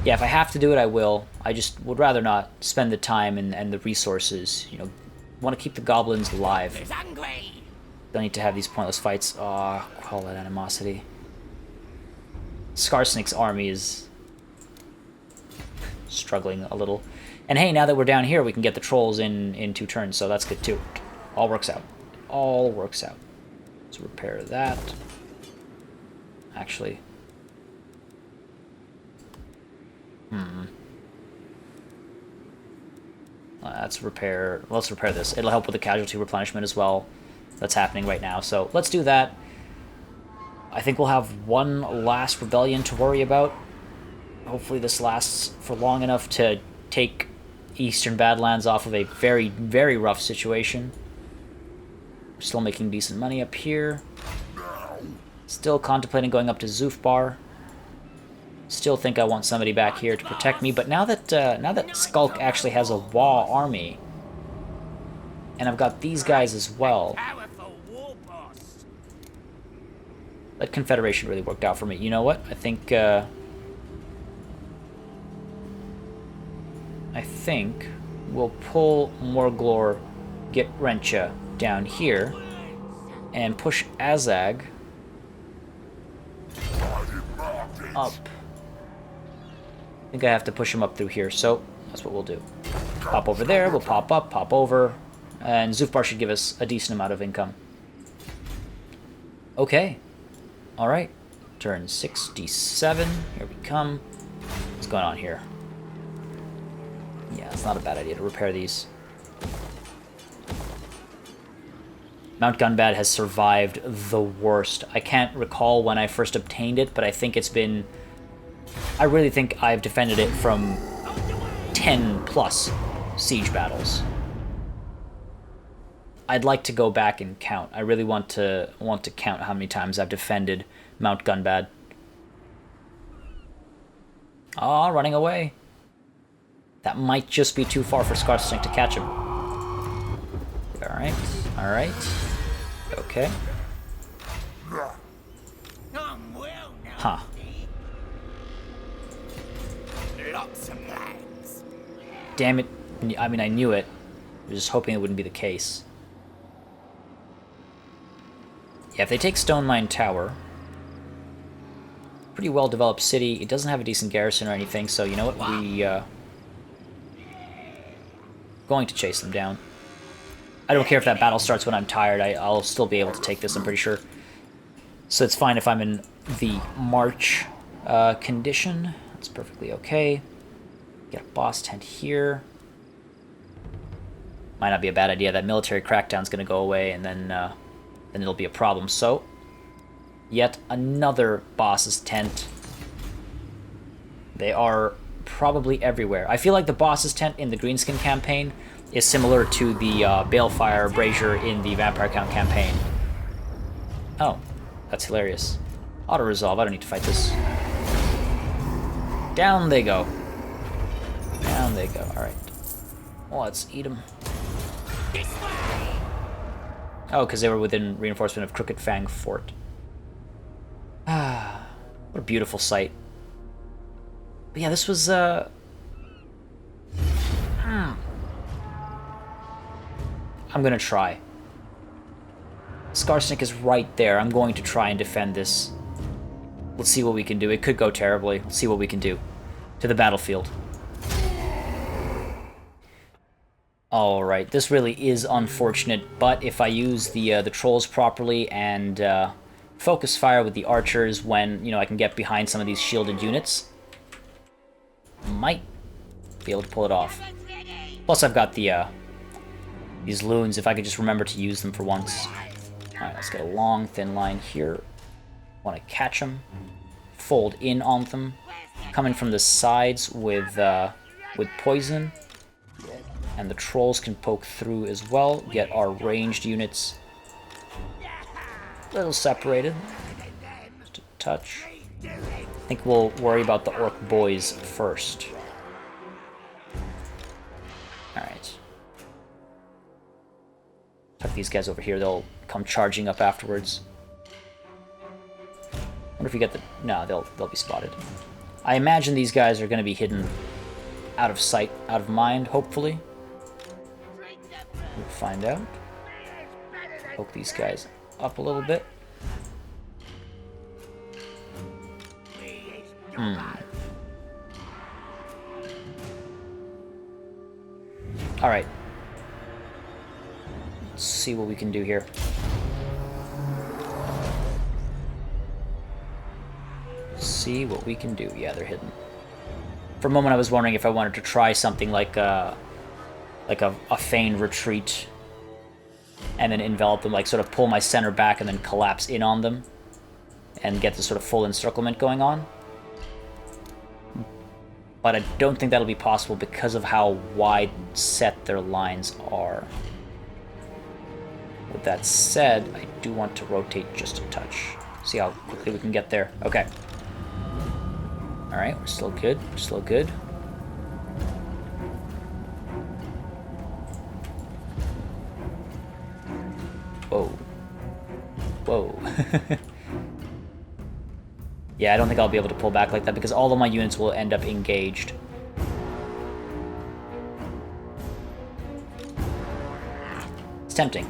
Yeah, if I have to do it, I will. I just would rather not spend the time and the resources, you know. Want to keep the goblins alive. He's hungry. Don't need to have these pointless fights. Oh, call that animosity. Skarsnik's army is struggling a little. And hey, now that we're down here, we can get the trolls in 2 turns, so that's good too. All works out. All works out. Let's repair that. Actually. Let's repair this. It'll help with the casualty replenishment as well. That's happening right now, so let's do that. I think we'll have one last rebellion to worry about. Hopefully this lasts for long enough to take Eastern Badlands off of a very, very rough situation. We're still making decent money up here. Still contemplating going up to Zufbar. Still think I want somebody back here to protect me, but now that Skulk actually has a Wa army, and I've got these guys as well, Powerful war boss. that Confederation really worked out for me. You know what? I think we'll pull Morglor, get Rencha down here, and push Azag up. I think I have to push him up through here, so that's what we'll do. Pop over there, we'll pop up, pop over, and Zufbar should give us a decent amount of income. Okay. Alright. Turn 67. Here we come. What's going on here? Yeah, it's not a bad idea to repair these. Mount Gunbad has survived the worst. I can't recall when I first obtained it, but I think it's been... I really think I've defended it from 10 plus siege battles. I'd like to go back and count. I really want to count how many times I've defended Mount Gunbad. Ah, running away. That might just be too far for Skarsnik to catch him. Alright, alright. Okay. Huh. Lots of plans. Damn it. I mean, I knew it. I was just hoping it wouldn't be the case. Yeah, if they take Stone Mine Tower... Pretty well-developed city. It doesn't have a decent garrison or anything, so you know what? Wow. Going to chase them down. I don't care if that battle starts when I'm tired. I'll still be able to take this, I'm pretty sure. So it's fine if I'm in the march condition. That's perfectly okay. Get a boss tent here. Might not be a bad idea. That military crackdown's going to go away, and then it'll be a problem. So, yet another boss's tent. They are probably everywhere. I feel like the boss's tent in the Greenskin campaign is similar to the Balefire Brazier in the Vampire Count campaign. Oh, that's hilarious. Auto-resolve, I don't need to fight this. Down they go. Down they go, alright. Well, let's eat them. Oh, because they were within reinforcement of Crooked Fang Fort. Ah, what a beautiful sight. But yeah, this was, I'm gonna try. Skarsnik is right there. I'm going to try and defend this. Let's see what we can do. It could go terribly. Let's see what we can do. To the battlefield. Alright, this really is unfortunate, but if I use the trolls properly and focus fire with the archers when, you know, I can get behind some of these shielded units, might be able to pull it off. Plus I've got the these loons, if I could just remember to use them for once. Alright, let's get a long, thin line here. Want to catch them, fold in on them, come in from the sides with poison, and the trolls can poke through as well. Get our ranged units a little separated, just a touch. I think we'll worry about the orc boys first. Alright. Tuck these guys over here, they'll come charging up afterwards. Wonder if we get the... No, they'll be spotted. I imagine these guys are going to be hidden out of sight, out of mind, hopefully. We'll find out. Poke these guys up a little bit. Alright. Let's see what we can do here. See what we can do. Yeah, they're hidden. For a moment I was wondering if I wanted to try something like a feigned retreat and then envelop them, like sort of pull my center back and then collapse in on them and get the sort of full encirclement going on. But I don't think that'll be possible because of how wide set their lines are. With that said, I do want to rotate just a touch. See how quickly we can get there. Okay. Alright, we're still good. We're still good. Whoa. Whoa. Yeah, I don't think I'll be able to pull back like that because all of my units will end up engaged. It's tempting.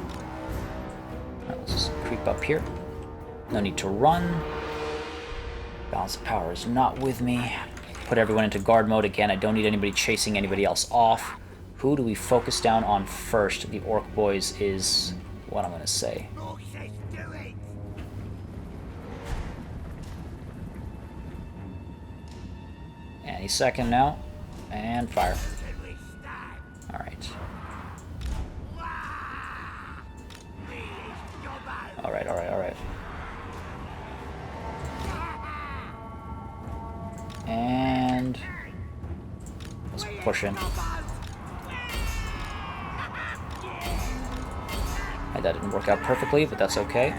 Right, let's just creep up here. No need to run. Balance of power is not with me. Put everyone into guard mode again. I don't need anybody chasing anybody else off. Who do we focus down on first? The orc boys is what I'm going to say. Any second now. And fire. Alright. Alright, alright, alright. And let's push in. And that didn't work out perfectly, but that's okay.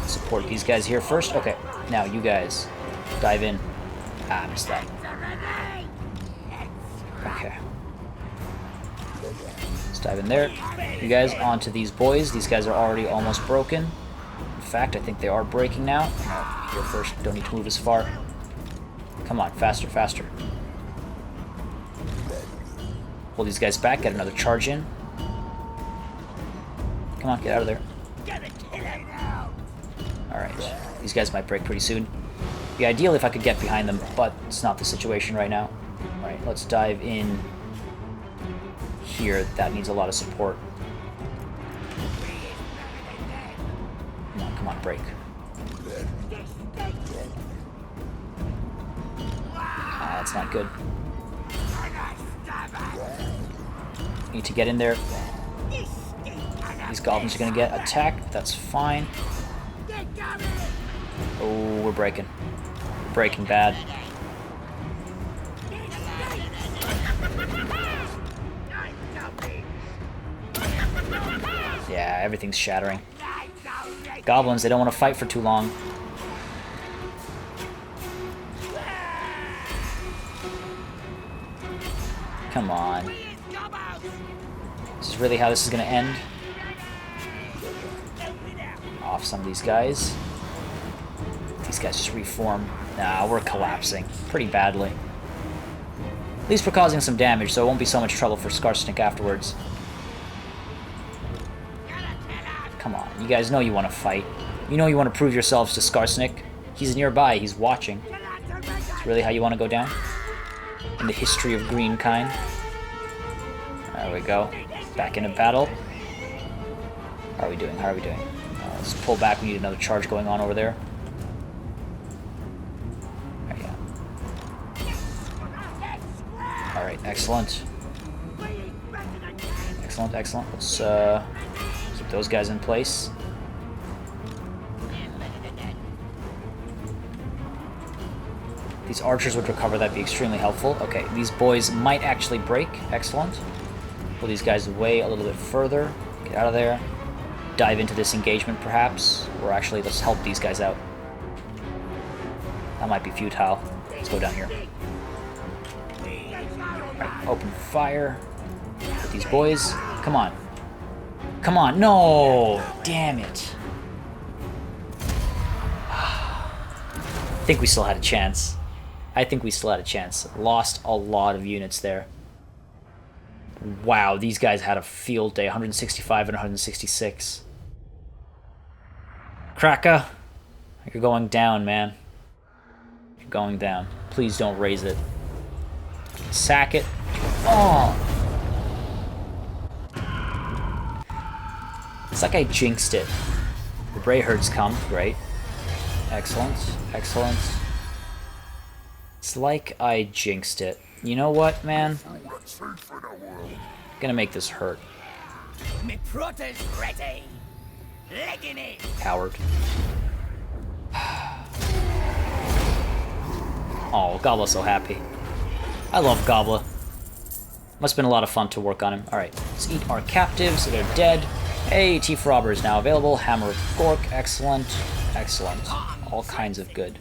Support these guys here first. Okay, now you guys dive in. Ah, missed that. Okay. Let's dive in there. You guys onto these boys. These guys are already almost broken. In fact, I think they are breaking now. No, here first. Don't need to move as far. Come on, faster, faster. Pull these guys back. Get another charge in. Come on, get out of there. Alright. These guys might break pretty soon. It'd be ideal if I could get behind them, but it's not the situation right now. Alright, let's dive in here. That needs a lot of support. Come on, break. Ah, that's not good. Need to get in there. These goblins are going to get attacked. That's fine. Oh, we're breaking. We're breaking bad. Yeah, everything's shattering. Goblins, they don't want to fight for too long. Come on. This is really how this is going to end. Off some of these guys. These guys just reform. Nah, we're collapsing pretty badly. At least we're causing some damage, so it won't be so much trouble for Skarsnik afterwards. Come on, you guys know you want to fight. You know you want to prove yourselves to Skarsnik. He's nearby, he's watching. It's really how you want to go down? in the history of green kind. There we go. Back into battle. How are we doing? How are we doing? Let's pull back. We need another charge going on over there. There you go. Alright, excellent. Excellent, excellent. Let's keep those guys in place. These archers would recover, that'd be extremely helpful. Okay, these boys might actually break. Excellent. Pull these guys away a little bit further. Get out of there. Dive into this engagement, perhaps. Or actually, let's help these guys out. That might be futile. Let's go down here. Right, open fire. With these boys. Come on. Come on. No! Damn it. I think we still had a chance. I think we still had a chance. Lost a lot of units there. Wow, these guys had a field day. 165 and 166. Kraka, you're going down, man. You're going down. Please don't raise it. Sack it. Oh! It's like I jinxed it. The Bray herds come. Great. Excellent. Excellent. It's like I jinxed it. You know what, man? Gonna make this hurt. Me protter's ready. Legging it. Coward. Oh, Gobla's so happy. I love Gobla. Must have been a lot of fun to work on him. Alright, let's eat our captives. They're dead. Hey, Tief Robber is now available. Hammer of Gork. Excellent. Excellent. All kinds of good.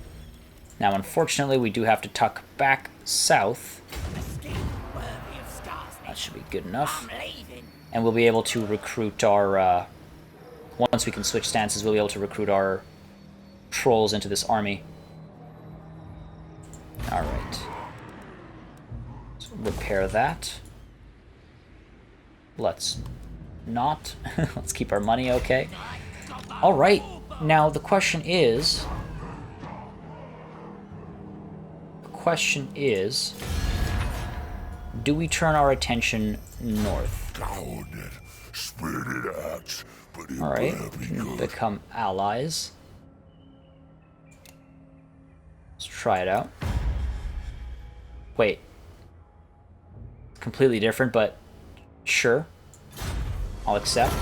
Now, unfortunately, we do have to tuck back south. That should be good enough. And we'll be able to recruit our... once we can switch stances, we'll be able to recruit our trolls into this army. Alright. So repair that. Let's not. Let's keep our money okay. Alright. Now, the question is... do we turn our attention north? Alright, become allies. Let's try it out. Wait. Completely different, but sure. I'll accept.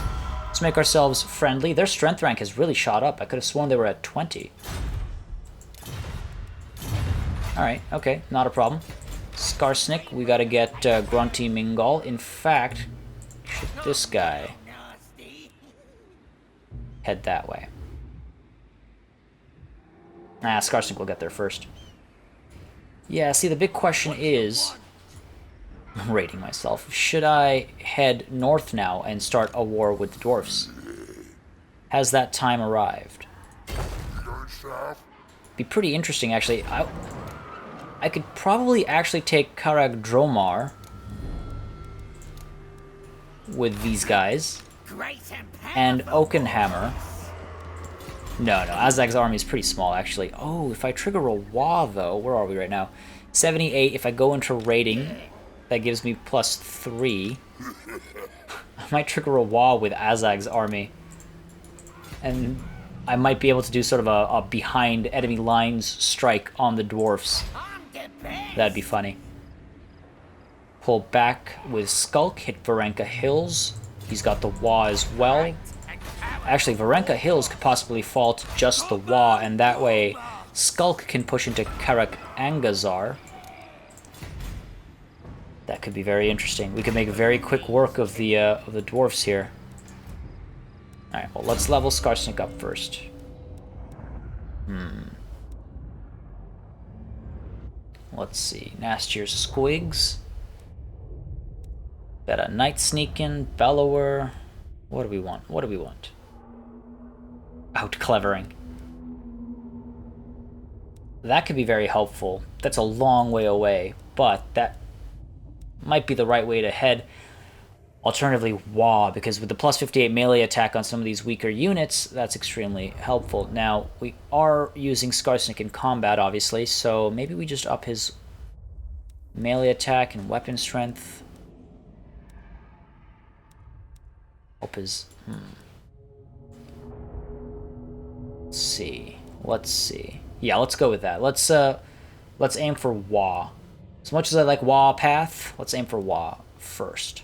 Let's make ourselves friendly. Their strength rank has really shot up. I could have sworn they were at 20. Alright, okay, not a problem. Skarsnik, we gotta get Grunty Mingal. In fact, should this guy head that way? Nah, Skarsnik will get there first. Yeah, see, the big question is... I'm rating myself. Should I head north now and start a war with the dwarfs? Has that time arrived? Be pretty interesting, actually. I could probably actually take Karak Dromar with these guys. And Oakenhammer. No, Azag's army is pretty small, actually. Oh, if I trigger a Wa, though, where are we right now? 78, if I go into raiding, that gives me +3. I might trigger a Wa with Azag's army. And I might be able to do sort of a behind enemy lines strike on the dwarfs. That'd be funny. Pull back with Skulk, hit Varenka Hills. He's got the Wa as well. Actually, Varenka Hills could possibly fall to just the Wa, and that way Skulk can push into Karak Angazar. That could be very interesting. We could make very quick work of the dwarfs here. Alright, well, let's level Skarsnik up first. Let's see. Nastier Squigs. Got a Night Sneakin', Bellower. What do we want? What do we want? Out clevering. That could be very helpful. That's a long way away, but that might be the right way to head. Alternatively, Wa, because with the +58 melee attack on some of these weaker units, that's extremely helpful. Now, we are using Skarsnik in combat, obviously, so maybe we just up his Melee attack and weapon strength. Hope is... Let's see. Yeah, let's go with that. Let's aim for Wah. As much as I like Wah path, let's aim for Wah first.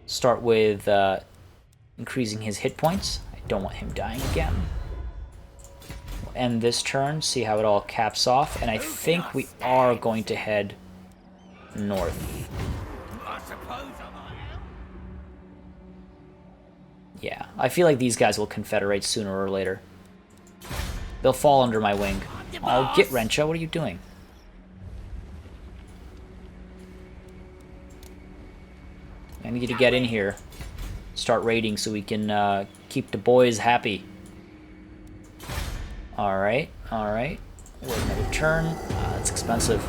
Start with increasing his hit points. I don't want him dying again. We'll end this turn, see how it all caps off, and I think we are going to head north. Yeah, I feel like these guys will confederate sooner or later. They'll fall under my wing. Oh, get Rencha, what are you doing? I need you to get in here. Start raiding so we can keep the boys happy. Alright, alright. Wait another turn. It's expensive.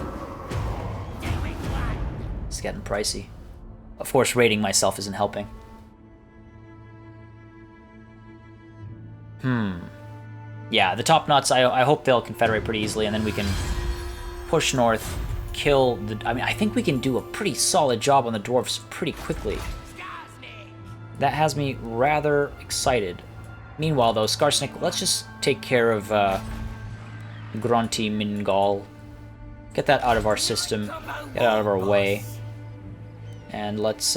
It's getting pricey. Of course, raiding myself isn't helping. Yeah, the top knots, I hope they'll confederate pretty easily, and then we can push north, kill the... I mean, I think we can do a pretty solid job on the dwarfs pretty quickly. That has me rather excited. Meanwhile, though, Skarsnik, let's just take care of Grunty Mingal. Get that out of our system, get out of our way. And let's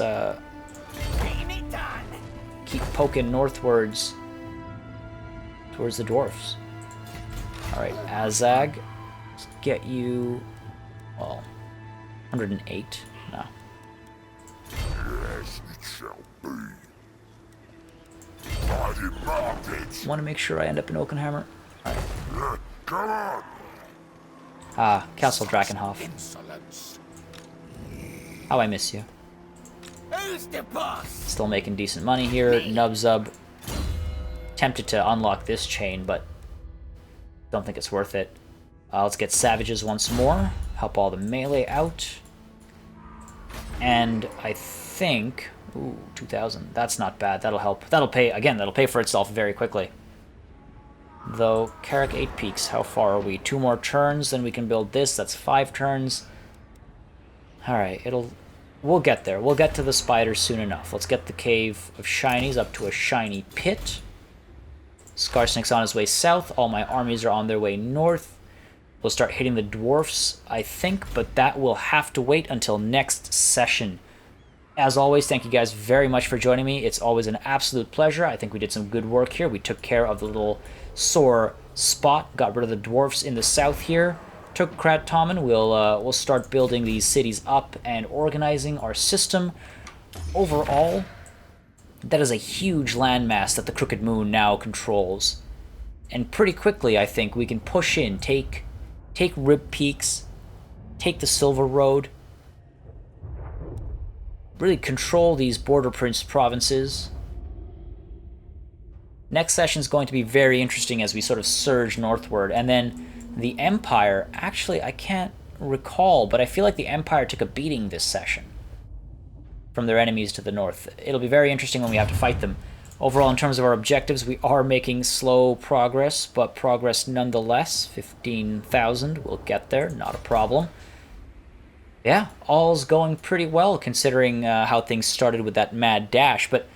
keep poking northwards towards the dwarfs. Alright, Azag, let's get you, well, 108, no. Yes, it shall be. I demand it. Want to make sure I end up in Oakenhammer. Alright. Come on. Ah, Castle Drakenhof. Insolence. How I miss you. Who's the boss? Still making decent money here. Nubzub. Tempted to unlock this chain, but don't think it's worth it. Let's get Savages once more. Help all the melee out. And I think... Ooh, 2,000. That's not bad. That'll help. That'll pay, again, that'll pay for itself very quickly. Though, Karak Eight Peaks, how far are we? 2 more turns, then we can build this. That's 5 turns. Alright, we'll get there. We'll get to the spiders soon enough. Let's get the Cave of Shinies up to a shiny pit. Skarsnik's on his way south. All my armies are on their way north. We'll start hitting the dwarfs, I think, but that will have to wait until next session. As always, thank you guys very much for joining me. It's always an absolute pleasure. I think we did some good work here. We took care of the little sore spot, got rid of the dwarfs in the south here. Took Krat Tommen. We'll start building these cities up and organizing our system. Overall, that is a huge landmass that the Crooked Moon now controls. And pretty quickly, I think, we can push in, take Rib Peaks, take the Silver Road, really control these Border Prince provinces. Next session is going to be very interesting as we sort of surge northward. And then the Empire, actually, I can't recall, but I feel like the Empire took a beating this session from their enemies to the north. It'll be very interesting when we have to fight them. Overall, in terms of our objectives, we are making slow progress, but progress nonetheless. 15,000, we'll get there, not a problem. Yeah, all's going pretty well considering how things started with that mad dash, but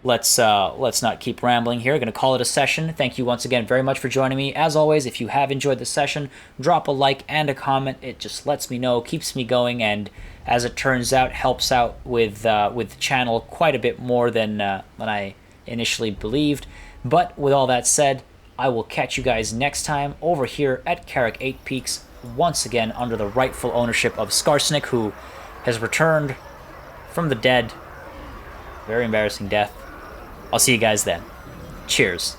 let's not keep rambling here. Going to call it a session. Thank you once again very much for joining me. As always, if you have enjoyed the session, drop a like and a comment. It just lets me know, keeps me going, and as it turns out, helps out with the channel quite a bit more than I initially believed. But with all that said, I will catch you guys next time over here at Karak Eight Peaks, once again under the rightful ownership of Skarsnik, who has returned from the dead. Very embarrassing death. I'll see you guys then. Cheers.